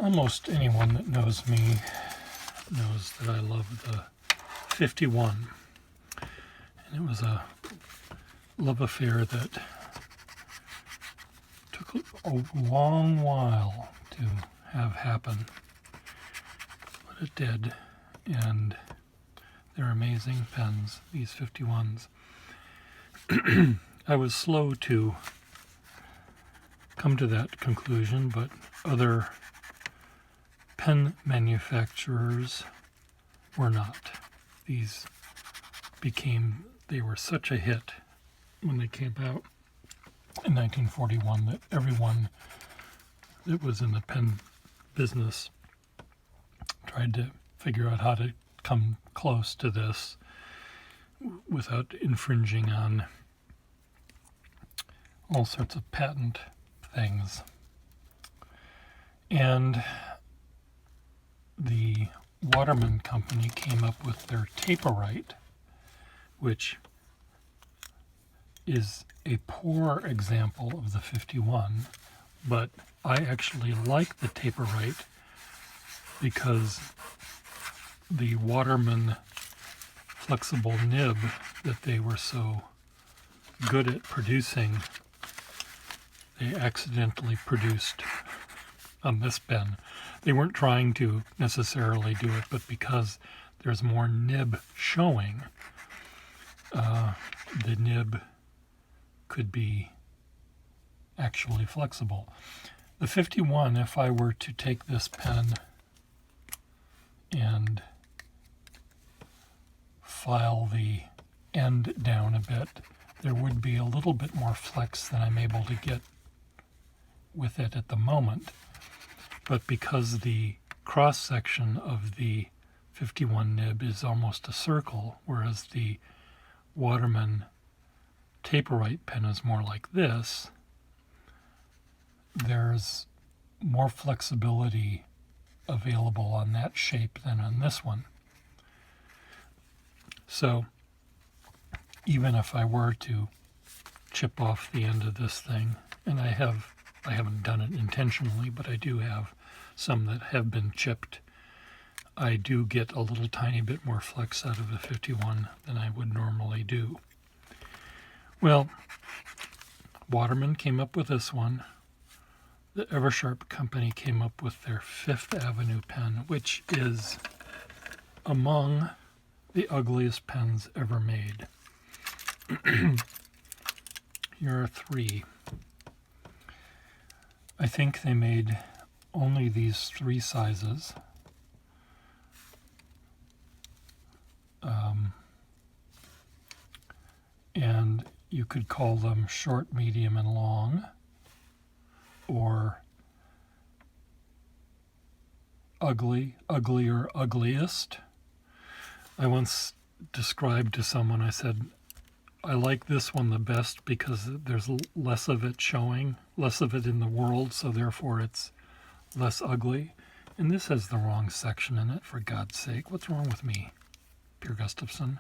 Almost anyone that knows me knows that I love the 51. And it was a love affair that took a long while to have happen. But it did. And they're amazing pens, these 51s. I was slow to come to that conclusion, but other pen manufacturers were not. They were such a hit when they came out in 1941 that everyone that was in the pen business tried to figure out how to come close to this without infringing on all sorts of patent things. And the Waterman Company came up with their Taper-Rite, which is a poor example of the 51, but I actually like the Taper-Rite because the Waterman flexible nib that they were so good at producing, they accidentally produced on this pen. They weren't trying to necessarily do it, but because there's more nib showing, the nib could be actually flexible. The 51, if I were to take this pen and file the end down a bit, there would be a little bit more flex than I'm able to get with it at the moment. But because the cross section of the 51 nib is almost a circle, whereas the Waterman Taper-Rite pen is more like this, there's more flexibility available on that shape than on this one. So even if I were to chip off the end of this thing, and I haven't done it intentionally, but I do have some that have been chipped, I do get a little tiny bit more flex out of a 51 than I would normally do. Well, Waterman came up with this one. The Eversharp company came up with their Fifth Avenue pen, which is among the ugliest pens ever made. Here are three. I think they made only these three sizes. And you could call them short, medium, and long, or ugly, uglier, ugliest. I once described to someone, I said, I like this one the best because there's less of it showing, less of it in the world, so therefore it's less ugly. And this has the wrong section in it, for God's sake. What's wrong with me, Pierre Gustafson?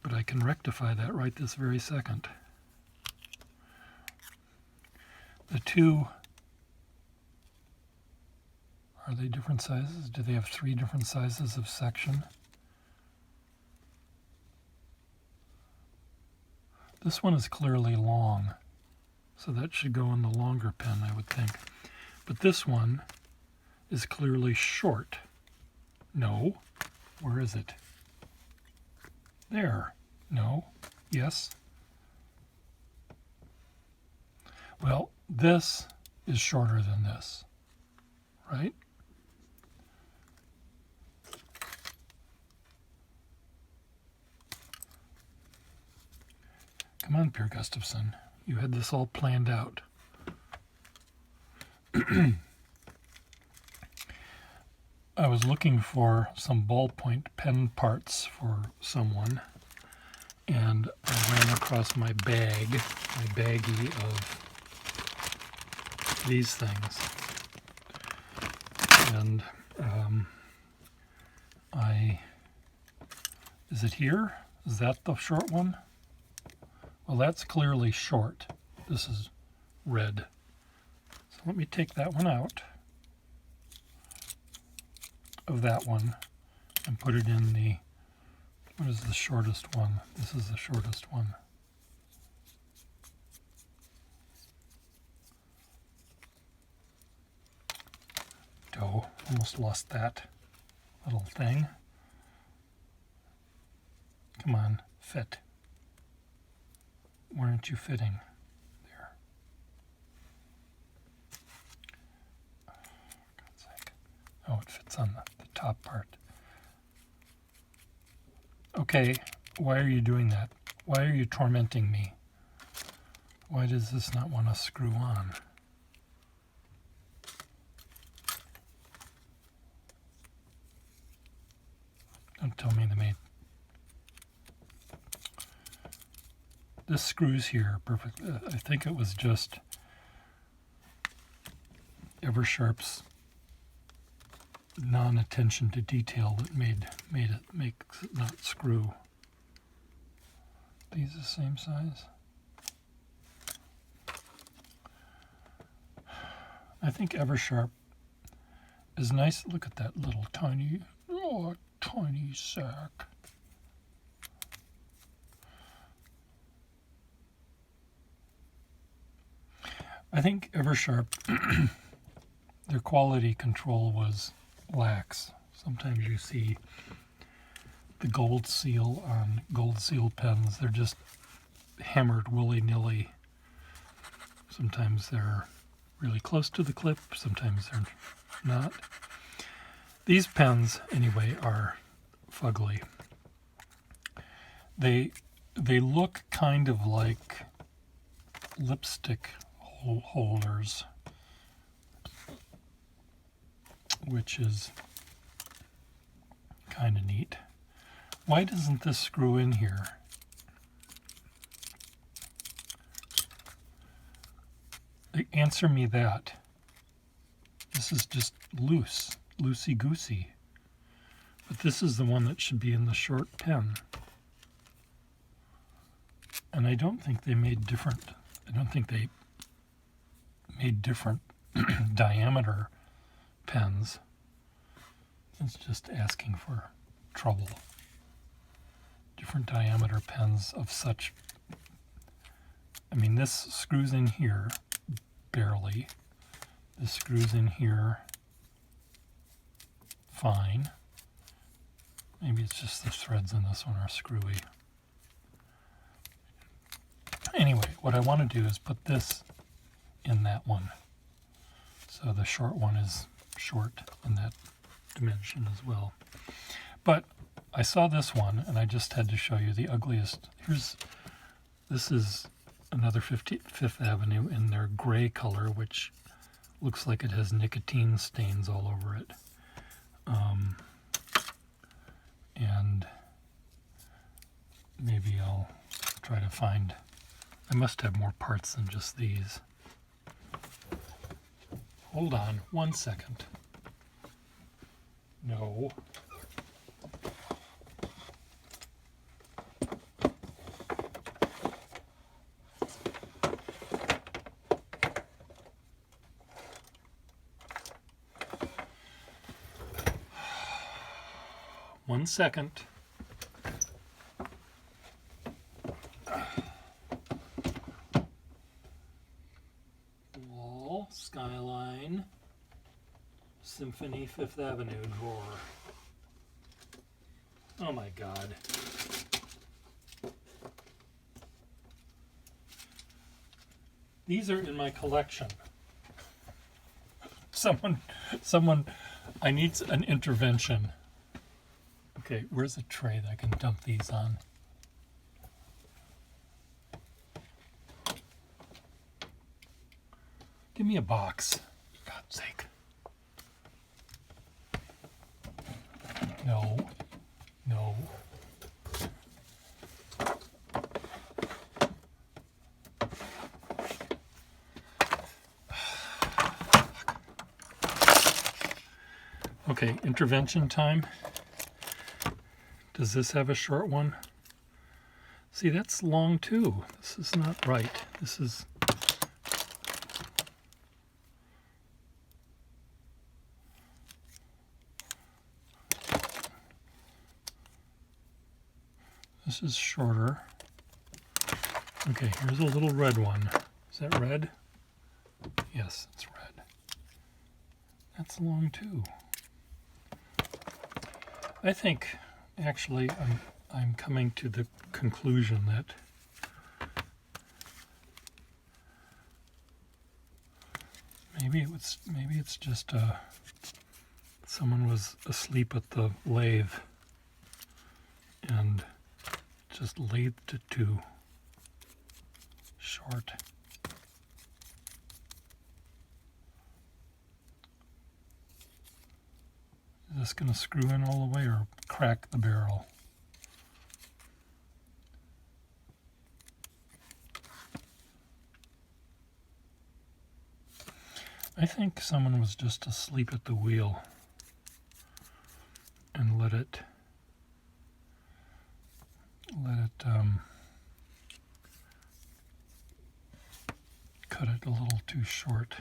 But I can rectify that right this very second. The two, are they different sizes? Do they have three different sizes of section? This one is clearly long, so that should go in the longer pen, I would think. But this one is clearly short. No. Where is it? There. No. Yes. Well, this is shorter than this, right? Come on, Pierre Gustafson. You had this all planned out. I was looking for some ballpoint pen parts for someone, and I ran across my baggie of these things. And is it here? Is that the short one? Well, that's clearly short. This is red. So So let me take that one out of that one and put it in the, what is the shortest one? This is the shortest one. Oh, almost lost that little thing. Come on, fit. Why aren't you fitting? There. For God's sake. Oh, it fits on the top part. Okay, why are you doing that? Why are you tormenting me? Why does this not want to screw on? Don't tell me they made... This screws here perfectly. I think it was just Eversharp's non-attention to detail that made it not screw. These the same size? I think Eversharp is nice. Look at that little tiny, oh, tiny sack. I think Eversharp, their quality control was lax. Sometimes you see the gold seal on gold seal pens. They're just hammered willy-nilly. Sometimes they're really close to the clip, sometimes they're not. These pens, anyway, are fugly. They look kind of like lipstick holders, which is kind of neat. Why doesn't this screw in here? Answer me that. This is just loose, loosey-goosey. But this is the one that should be in the short pen. And I don't think they made different, diameter pens. It's just asking for trouble. Different diameter pens of such, I mean, this screws in here barely. This screws in here fine. Maybe it's just the threads in this one are screwy. Anyway, what I want to do is put this in that one. So the short one is short in that dimension as well. But I saw this one and I just had to show you the ugliest. This is another 55th Avenue in their gray color, which looks like it has nicotine stains all over it. And maybe I'll try to find, I must have more parts than just these. Hold on 1 second. No. One second. Wall, skyline, Symphony, Fifth Avenue drawer. Oh my God. These are in my collection. Someone, I need an intervention. Okay, where's a tray that I can dump these on? Give me a box, for God's sake. No, no. Okay, intervention time. Does this have a short one? See, that's long too. This is not right. This is... This is shorter. Okay, here's a little red one. Is that red? Yes, it's red. That's long too. I think actually I'm coming to the conclusion that maybe it's just someone was asleep at the lathe and just lathed it too short. Is this going to screw in all the way or crack the barrel? I think someone was just asleep at the wheel and let it cut it a little too short.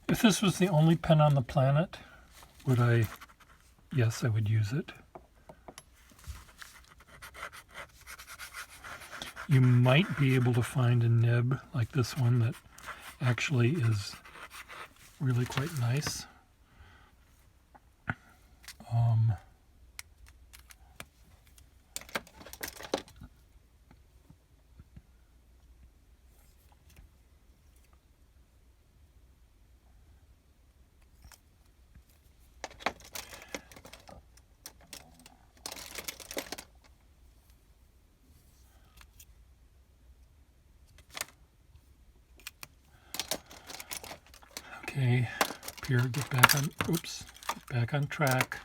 If this was the only pen on the planet, would I? Yes, I would use it. You might be able to find a nib like this one that actually is really quite nice. Okay, Pierre, get back on track.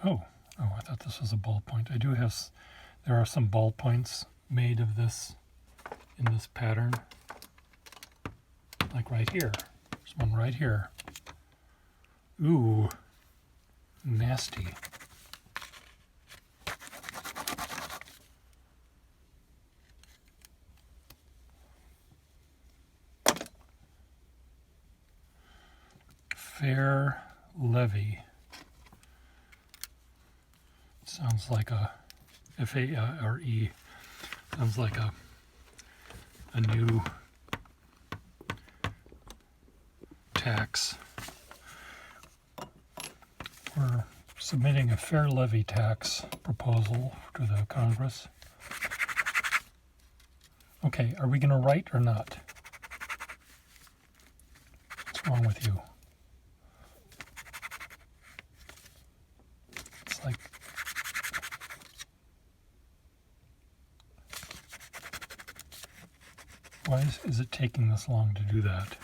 Oh, I thought this was a ballpoint. There are some ballpoints made of this in this pattern. Like right here. There's one right here. Ooh, nasty. Fair Levy. Sounds like a F-A-R-E. Sounds like a new tax. We're submitting a fair levy tax proposal to the Congress. Okay, are we going to write or not? What's wrong with you? It's like why is it taking this long to do that?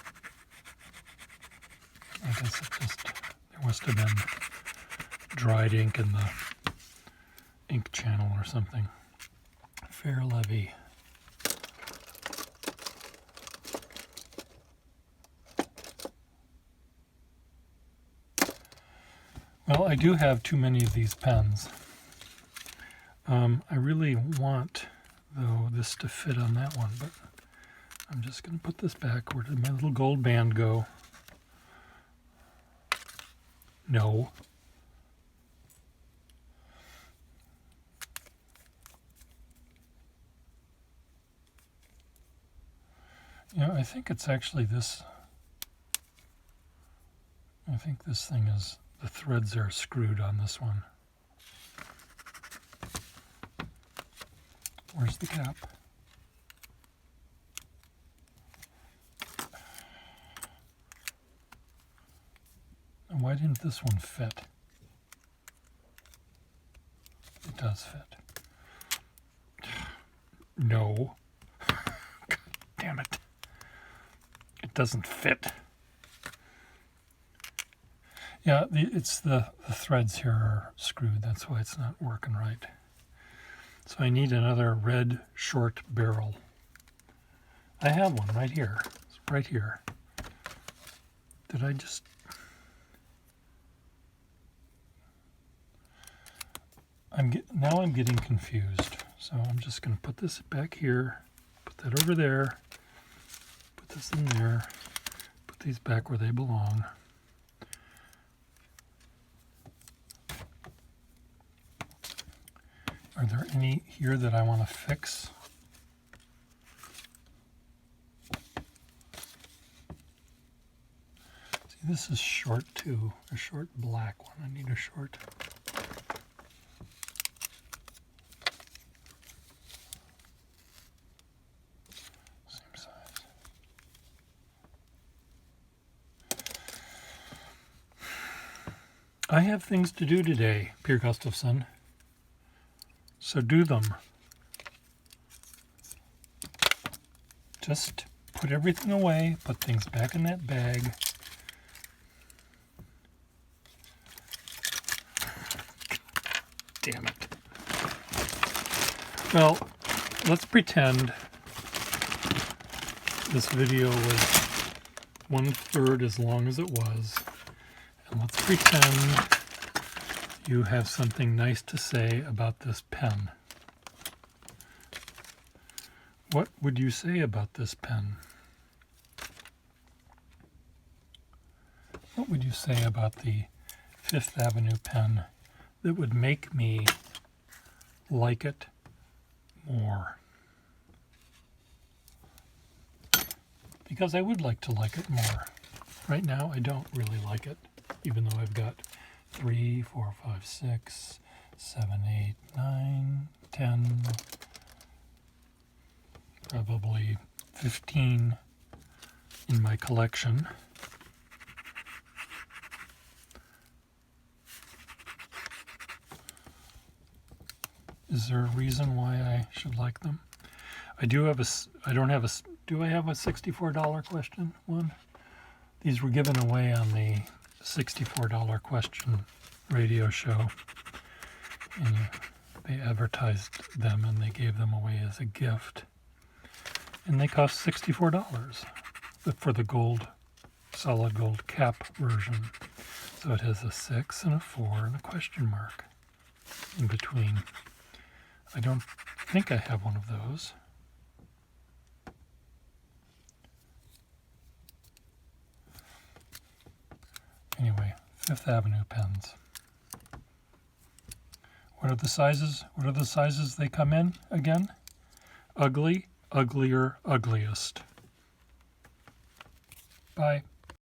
I guess there must have been dried ink in the ink channel or something. Fair levy. Well, I do have too many of these pens. I really want, though, this to fit on that one, but I'm just going to put this back. Where did my little gold band go? No. Yeah, I think it's actually this. I think this thing is, the threads are screwed on this one. Where's the cap? And why didn't this one fit? It does fit. No. God damn it. It doesn't fit. Yeah, it's the threads here are screwed. That's why it's not working right. So I need another red short barrel. I have one right here. It's right here. Did I just... Now I'm getting confused. So I'm just going to put this back here, put that over there, put this in there, put these back where they belong. Are there any here that I want to fix? See, this is short too, a short black one. I need a short. Same size. I have things to do today, Pierre Gustafson. So do them. Just put everything away, put things back in that bag. Damn it. Well, let's pretend this video was 1/3 as long as it was. And let's pretend you have something nice to say about this pen. What would you say about this pen? What would you say about the Fifth Avenue pen that would make me like it more? Because I would like to like it more. Right now, I don't really like it, even though I've got 3, 4, 5, 6, 7, 8, 9, 10, probably 15 in my collection. Is there a reason why I should like them? I do have do I have a $64 question one? These were given away on the $64 question radio show. And they advertised them and they gave them away as a gift. And they cost $64 for the gold, solid gold cap version. So it has a 6 and a 4 and a question mark in between. I don't think I have one of those. Anyway, Fifth Avenue pens. What are the sizes? What are the sizes they come in again? Ugly, uglier, ugliest. Bye.